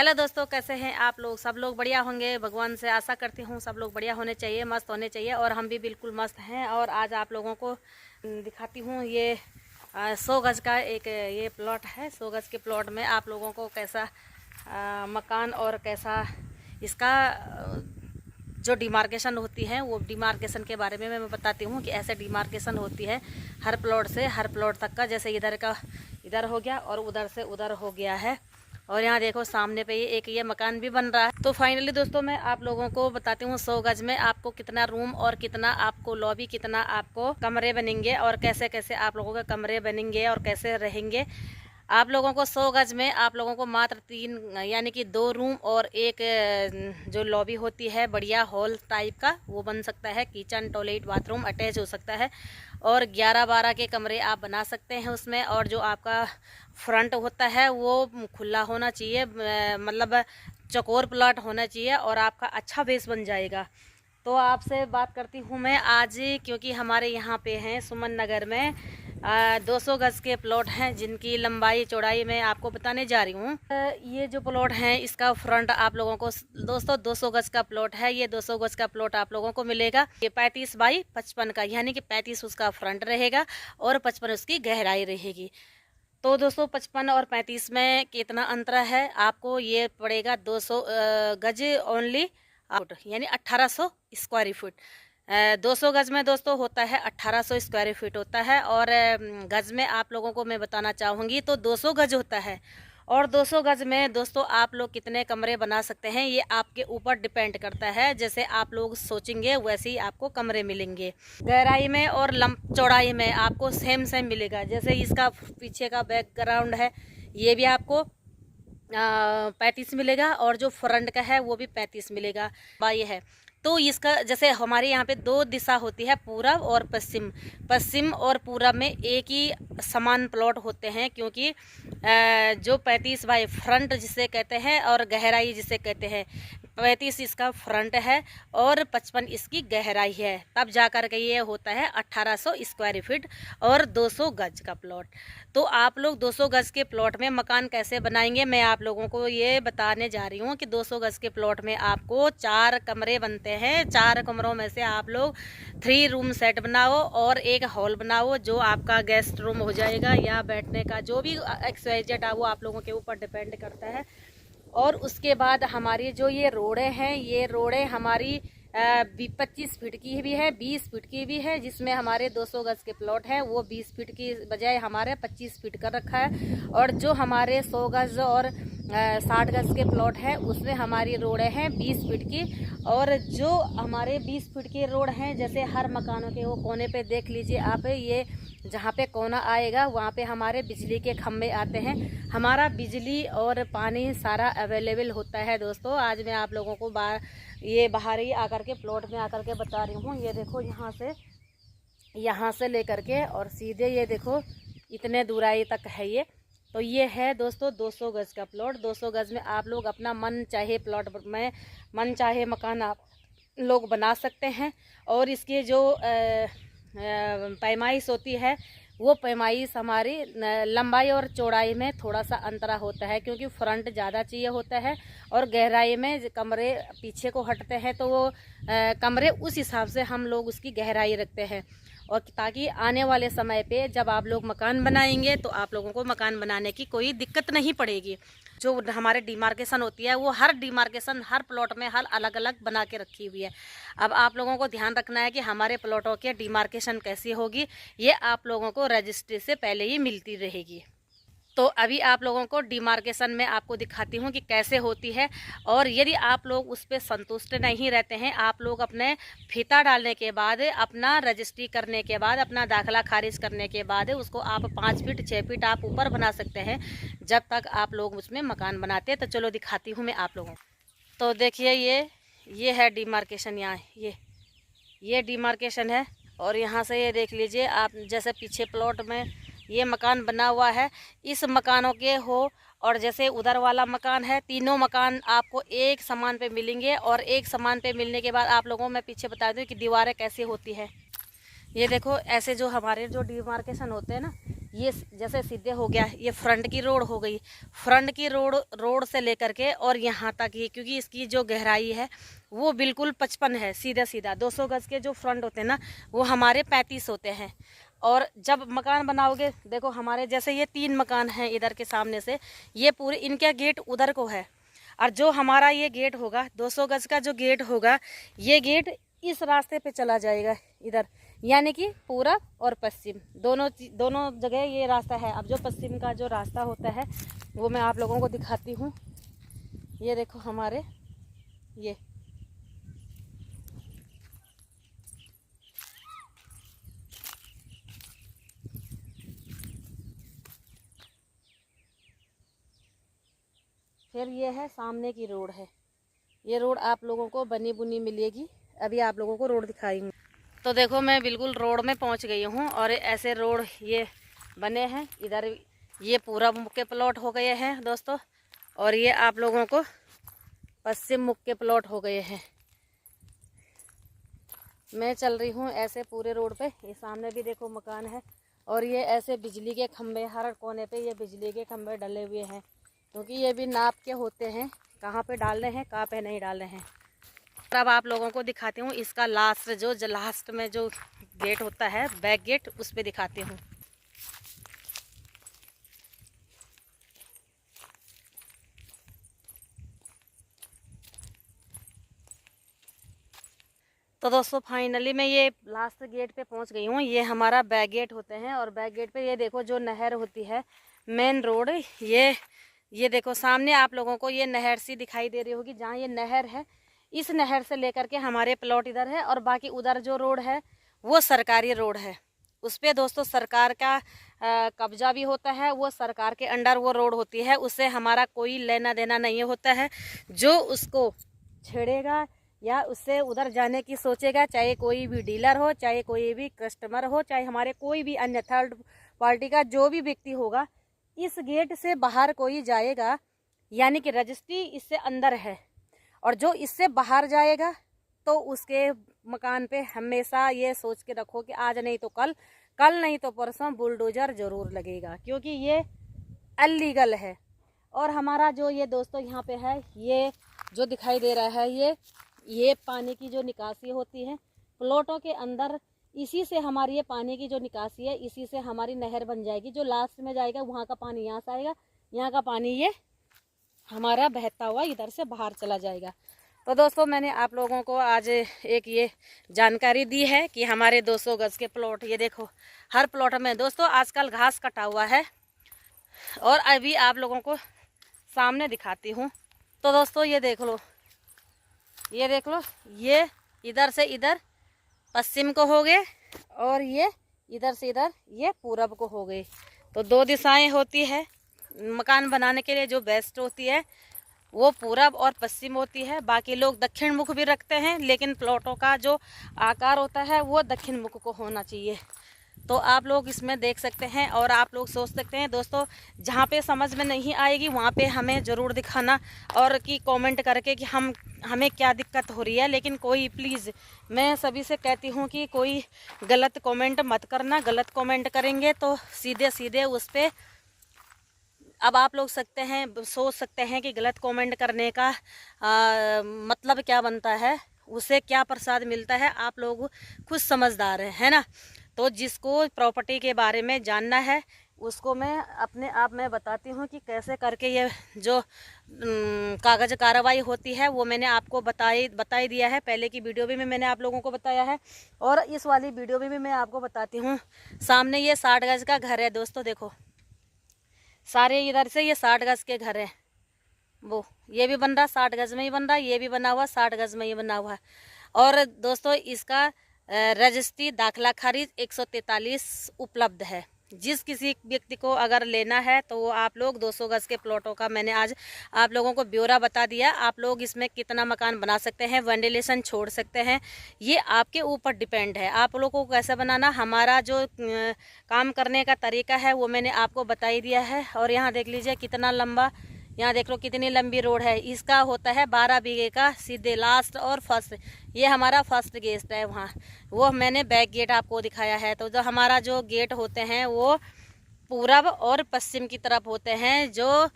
Hello दोस्तों, कैसे हैं आप लोग। सब लोग बढ़िया होंगे, भगवान से आशा करती हूँ सब लोग बढ़िया होने चाहिए, मस्त होने चाहिए। और हम भी बिल्कुल मस्त हैं। और आज आप लोगों को दिखाती हूँ ये 100 गज का एक ये प्लॉट है। 100 गज के प्लॉट में आप लोगों को कैसा मकान और कैसा इसका जो डिमार्केशन होती है वो डिमार्केशन के बारे में मैं बताती हूँ कि ऐसे डिमार्केशन होती है हर प्लॉट से हर प्लॉट तक का। जैसे इधर का इधर हो गया और उधर से उधर हो गया है। और यहाँ देखो सामने पे ये मकान भी बन रहा है। तो फाइनली दोस्तों मैं आप लोगों को बताती हूँ 100 गज में आपको कितना रूम और कितना आपको लॉबी, कितना आपको कमरे बनेंगे और कैसे कैसे आप लोगों के कमरे बनेंगे और कैसे रहेंगे। आप लोगों को 100 गज में आप लोगों को मात्र 3 यानी कि 2 रूम और एक जो लॉबी होती है बढ़िया हॉल टाइप का वो बन सकता है। किचन, टॉयलेट, बाथरूम अटैच हो सकता है। और 11-12 के कमरे आप बना सकते हैं उसमें। और जो आपका फ्रंट होता है वो खुला होना चाहिए, मतलब चौकोर प्लॉट होना चाहिए और आपका अच्छा बेस बन जाएगा। तो आपसे बात करती हूँ मैं आज, क्योंकि हमारे यहाँ पे हैं सुमन नगर में 200 गज के प्लॉट हैं जिनकी लंबाई चौड़ाई मैं आपको बताने जा रही हूँ। ये जो प्लॉट है इसका फ्रंट आप लोगों को दोस्तों 200 गज का प्लॉट है। ये 200 गज का प्लॉट आप लोगों को मिलेगा। ये 35 बाई 55 का, यानी कि 35 उसका फ्रंट रहेगा और 55 उसकी गहराई रहेगी। तो दोस्तों 55 और 35 में कितना अंतर है आपको ये पड़ेगा 200 गज ओनली आउट, यानी 1800 स्क्वायर फीट। 200 गज में दोस्तों होता है 1800 स्क्वायर फीट होता है। और गज में आप लोगों को मैं बताना चाहूँगी तो 200 गज होता है। और 200 गज में दोस्तों आप लोग कितने कमरे बना सकते हैं ये आपके ऊपर डिपेंड करता है। जैसे आप लोग सोचेंगे वैसे ही आपको कमरे मिलेंगे। गहराई में और चौड़ाई में आपको सेम मिलेगा। जैसे इसका पीछे का बैकग्राउंड है ये भी आपको 35 मिलेगा और जो फ्रंट का है वो भी 35 मिलेगा। ये है तो इसका जैसे हमारे यहाँ पे 2 दिशा होती है, पूरब और पश्चिम। पश्चिम और पूरब में एक ही समान प्लॉट होते हैं, क्योंकि जो 35 बाई फ्रंट जिसे कहते हैं और गहराई जिसे कहते हैं, 35 इसका फ्रंट है और 55 इसकी गहराई है। तब जाकर के ये होता है 1800 स्क्वायर फीट और 200 गज का प्लॉट। तो आप लोग 200 गज के प्लॉट में मकान कैसे बनाएंगे मैं आप लोगों को ये बताने जा रही हूँ कि 200 गज के प्लॉट में आपको 4 कमरे बनते हैं। 4 कमरों में से आप लोग 3 रूम सेट बनाओ और एक हॉल बनाओ जो आपका गेस्ट रूम हो जाएगा या बैठने का जो भी XYZ वो आप लोगों के ऊपर डिपेंड करता है। और उसके बाद हमारी जो ये रोडें हैं ये रोडें हमारी 25 फीट की भी है, 20 फीट की भी है। जिसमें हमारे 200 गज के प्लॉट है वो 20 फीट की बजाय हमारे 25 फीट कर रखा है। और जो हमारे 100 गज और 60 गज के प्लॉट है उसमें हमारी रोडें हैं 20 फीट की। और जो हमारे 20 फीट के रोड हैं, जैसे हर मकानों के वो कोने पे देख लीजिए आप, ये जहाँ पे कोना आएगा वहाँ पे हमारे बिजली के खम्भे आते हैं। हमारा बिजली और पानी सारा अवेलेबल होता है दोस्तों। आज मैं आप लोगों को बाहर ही आकर के प्लॉट में आकर के बता रही हूँ। ये देखो यहाँ से लेकर के और सीधे ये देखो इतने दूराई तक है ये। तो ये है दोस्तों 200 गज का प्लॉट। 200 गज में आप लोग अपना मन चाहे प्लॉट में मन चाहे मकान आप लोग बना सकते हैं। और इसके जो पैमाइश होती है वो पैमाइश हमारी लंबाई और चौड़ाई में थोड़ा सा अंतरा होता है, क्योंकि फ्रंट ज़्यादा चाहिए होता है और गहराई में कमरे पीछे को हटते हैं तो वो कमरे उस हिसाब से हम लोग उसकी गहराई रखते हैं। और ताकि आने वाले समय पे जब आप लोग मकान बनाएंगे तो आप लोगों को मकान बनाने की कोई दिक्कत नहीं पड़ेगी। जो हमारे डिमार्केशन होती है वो हर डिमार्केशन हर प्लॉट में हर अलग अलग बना के रखी हुई है। अब आप लोगों को ध्यान रखना है कि हमारे प्लॉटों के डिमार्केशन कैसी होगी ये आप लोगों को रजिस्ट्री से पहले ही मिलती रहेगी। तो अभी आप लोगों को डिमार्केशन में आपको दिखाती हूँ कि कैसे होती है। और यदि आप लोग उस पर संतुष्ट नहीं रहते हैं, आप लोग अपने फीता डालने के बाद, अपना रजिस्ट्री करने के बाद, अपना दाखिला खारिज करने के बाद उसको आप 5 फीट 6 फीट आप ऊपर बना सकते हैं, जब तक आप लोग उसमें मकान बनाते हैं। तो चलो दिखाती हूँ मैं आप लोगों को। तो देखिए ये है डिमार्केशन। यहाँ ये डिमार्केशन है और यहाँ से ये देख लीजिए आप, जैसे पीछे प्लॉट में ये मकान बना हुआ है इस मकानों के हो, और जैसे उधर वाला मकान है, तीनों मकान आपको एक समान पे मिलेंगे। और एक समान पे मिलने के बाद आप लोगों को मैं पीछे बता दूं कि दीवारें कैसी होती है। ये देखो ऐसे जो हमारे जो डिमार्केशन होते हैं ना, ये जैसे सीधे हो गया, ये फ्रंट की रोड हो गई। फ्रंट की रोड से लेकर के और यहाँ तक ही, क्योंकि इसकी जो गहराई है वो बिल्कुल 55 है, सीधा सीधा। 200 गज के जो फ्रंट होते हैं ना, वो हमारे 35 होते हैं। और जब मकान बनाओगे, देखो हमारे जैसे ये 3 मकान हैं इधर के सामने से, ये पूरे इनका गेट उधर को है, और जो हमारा ये गेट होगा 200 गज का जो गेट होगा, ये गेट इस रास्ते पे चला जाएगा इधर, यानी कि पूरब और पश्चिम दोनों जगह ये रास्ता है। अब जो पश्चिम का जो रास्ता होता है वो मैं आप लोगों को दिखाती हूँ। ये देखो हमारे ये फिर ये है सामने की रोड है। ये रोड आप लोगों को बनी बुनी मिलेगी, अभी आप लोगों को रोड दिखाएंगे। तो देखो मैं बिल्कुल रोड में पहुंच गई हूं, और ऐसे रोड ये बने हैं। इधर ये पूरब मुख के प्लॉट हो गए हैं दोस्तों, और ये आप लोगों को पश्चिम मुख के प्लॉट हो गए हैं। मैं चल रही हूं ऐसे पूरे रोड पे। ये सामने भी देखो मकान है, और ये ऐसे बिजली के खंभे, हर कोने पे ये बिजली के खंभे डले हुए हैं, क्योंकि ये भी नाप के होते हैं कहाँ पे डालने हैं, कहाँ पे नहीं डालने हैं। अब आप लोगों को दिखाती हूँ इसका लास्ट में जो गेट होता है, बैक गेट, उस पे दिखाती हूँ। तो दोस्तों फाइनली मैं ये लास्ट गेट पे पहुंच गई हूँ। ये हमारा बैक गेट होते हैं, और बैक गेट पे ये देखो जो नहर होती है, मेन रोड, ये देखो सामने आप लोगों को ये नहर सी दिखाई दे रही होगी। जहाँ ये नहर है, इस नहर से लेकर के हमारे प्लॉट इधर है, और बाकी उधर जो रोड है वो सरकारी रोड है। उस पर दोस्तों सरकार का कब्जा भी होता है, वो सरकार के अंडर वो रोड होती है, उससे हमारा कोई लेना देना नहीं होता है। जो उसको छेड़ेगा या उससे उधर जाने की सोचेगा, चाहे कोई भी डीलर हो, चाहे कोई भी कस्टमर हो, चाहे हमारे कोई भी अन्य थर्ड पार्टी का जो भी व्यक्ति होगा, इस गेट से बाहर कोई जाएगा यानी कि रजिस्ट्री इससे अंदर है, और जो इससे बाहर जाएगा तो उसके मकान पे हमेशा ये सोच के रखो कि आज नहीं तो कल नहीं तो परसों बुलडोजर जरूर लगेगा, क्योंकि ये अनलीगल है। और हमारा जो ये दोस्तों यहाँ पे है, ये जो दिखाई दे रहा है, ये पानी की जो निकासी होती है प्लॉटों के अंदर, इसी से हमारी ये पानी की जो निकासी है, इसी से हमारी नहर बन जाएगी। जो लास्ट में जाएगा वहाँ का पानी यहाँ से आएगा, यहाँ का पानी ये हमारा बहता हुआ इधर से बाहर चला जाएगा। तो दोस्तों मैंने आप लोगों को आज एक ये जानकारी दी है कि हमारे 200 गज के प्लॉट, ये देखो हर प्लॉट में दोस्तों आजकल घास कटा हुआ है, और अभी आप लोगों को सामने दिखाती हूँ। तो दोस्तों ये देख लो, ये इधर से इधर पश्चिम को हो गए, और ये इधर से इधर ये पूरब को हो गई। तो 2 दिशाएं होती है मकान बनाने के लिए, जो बेस्ट होती है वो पूरब और पश्चिम होती है। बाकी लोग दक्षिण मुख भी रखते हैं, लेकिन प्लॉटों का जो आकार होता है वो दक्षिण मुख को होना चाहिए। तो आप लोग इसमें देख सकते हैं, और आप लोग सोच सकते हैं दोस्तों, जहाँ पे समझ में नहीं आएगी वहाँ पे हमें ज़रूर दिखाना, और कि कमेंट करके कि हमें क्या दिक्कत हो रही है। लेकिन कोई प्लीज़, मैं सभी से कहती हूँ कि कोई गलत कमेंट मत करना। गलत कमेंट करेंगे तो सीधे सीधे उस पर, अब आप लोग सोच सकते हैं कि गलत कमेंट करने का मतलब क्या बनता है, उसे क्या प्रसाद मिलता है। आप लोग खुद समझदार है ना। तो जिसको प्रॉपर्टी के बारे में जानना है उसको मैं अपने आप में बताती हूँ कि कैसे करके ये जो कागज कार्रवाई होती है वो मैंने आपको बताई दिया है। पहले की वीडियो भी में मैंने आप लोगों को बताया है, और इस वाली वीडियो में भी मैं आपको बताती हूँ। सामने ये 60 गज का घर है दोस्तों, देखो सारे इधर से ये 60 गज के घर है। वो ये भी बन रहा 60 गज में ही बन रहा, ये भी बना हुआ 60 गज में ही बना हुआ है। और दोस्तों इसका रजिस्ट्री दाखला खारिज 143 उपलब्ध है। जिस किसी व्यक्ति को अगर लेना है तो वो आप लोग 200 गज के प्लॉटों का मैंने आज आप लोगों को ब्यौरा बता दिया। आप लोग इसमें कितना मकान बना सकते हैं, वेंटिलेशन छोड़ सकते हैं, ये आपके ऊपर डिपेंड है। आप लोगों को कैसे बनाना, हमारा जो काम करने का तरीका है वो मैंने आपको बता ही दिया है। और यहाँ देख लीजिए कितना लंबा, यहाँ देख लो कितनी लंबी रोड है। इसका होता है 12 बीघे का सीधे लास्ट और फर्स्ट। ये हमारा फर्स्ट गेट है, वहाँ वो मैंने बैक गेट आपको दिखाया है। तो जो हमारा जो गेट होते हैं वो पूरब और पश्चिम की तरफ होते हैं, जो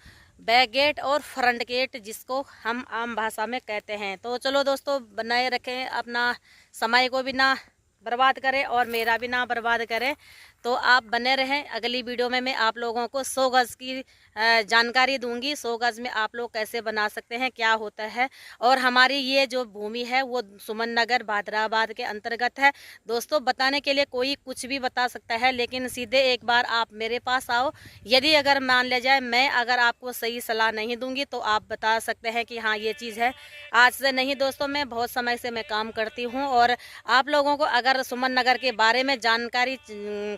बैक गेट और फ्रंट गेट जिसको हम आम भाषा में कहते हैं। तो चलो दोस्तों, बनाए रखें, अपना समय को भी ना बर्बाद करें और मेरा भी ना बर्बाद करें। तो आप बने रहें। अगली वीडियो में मैं आप लोगों को 100 गज की जानकारी दूंगी। 100 गज में आप लोग कैसे बना सकते हैं, क्या होता है। और हमारी ये जो भूमि है वो सुमन नगर भादराबाद के अंतर्गत है। दोस्तों, बताने के लिए कोई कुछ भी बता सकता है, लेकिन सीधे एक बार आप मेरे पास आओ। यदि अगर मान लिया जाए मैं अगर आपको सही सलाह नहीं दूंगी तो आप बता सकते हैं कि हाँ ये चीज़ है। आज से नहीं दोस्तों, मैं बहुत समय से मैं काम करती हूँ, और आप लोगों को अगर सुमन नगर के बारे में जानकारी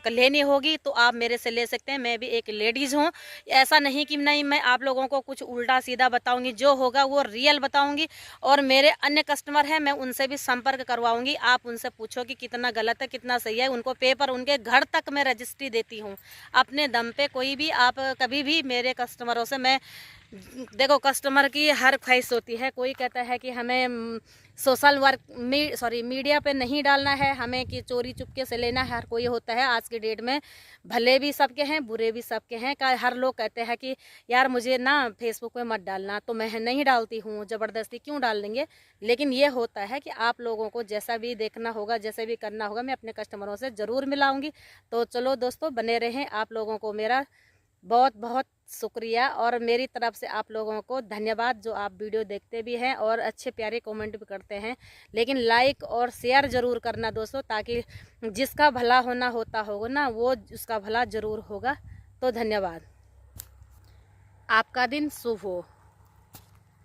लेनी होगी तो आप मेरे से ले सकते हैं। मैं भी एक लेडीज़ हूँ। ऐसा नहीं कि नहीं मैं आप लोगों को कुछ उल्टा सीधा बताऊंगी, जो होगा वो रियल बताऊंगी। और मेरे अन्य कस्टमर हैं, मैं उनसे भी संपर्क करवाऊंगी। आप उनसे पूछो कि कितना गलत है कितना सही है। उनको पेपर उनके घर तक मैं रजिस्ट्री देती हूँ अपने दम पे। कोई भी आप कभी भी मेरे कस्टमरों से मैं देखो, कस्टमर की हर ख्वाहिश होती है। कोई कहता है कि हमें सोशल वर्क मीडिया पे नहीं डालना है, हमें कि चोरी चुपके से लेना है। हर कोई होता है आज की डेट में, भले भी सबके हैं बुरे भी सबके हैं। हर लोग कहते हैं कि यार मुझे ना फेसबुक पे मत डालना, तो मैं नहीं डालती हूँ। ज़बरदस्ती क्यों डाल देंगे। लेकिन ये होता है कि आप लोगों को जैसा भी देखना होगा, जैसे भी करना होगा, मैं अपने कस्टमरों से ज़रूर मिलाऊंगी। तो चलो दोस्तों, बने रहें। आप लोगों को मेरा बहुत बहुत शुक्रिया और मेरी तरफ से आप लोगों को धन्यवाद, जो आप वीडियो देखते भी हैं और अच्छे प्यारे कमेंट भी करते हैं। लेकिन लाइक और शेयर ज़रूर करना दोस्तों, ताकि जिसका भला होना होता होगा ना, वो उसका भला ज़रूर होगा। तो धन्यवाद। आपका दिन शुभ हो।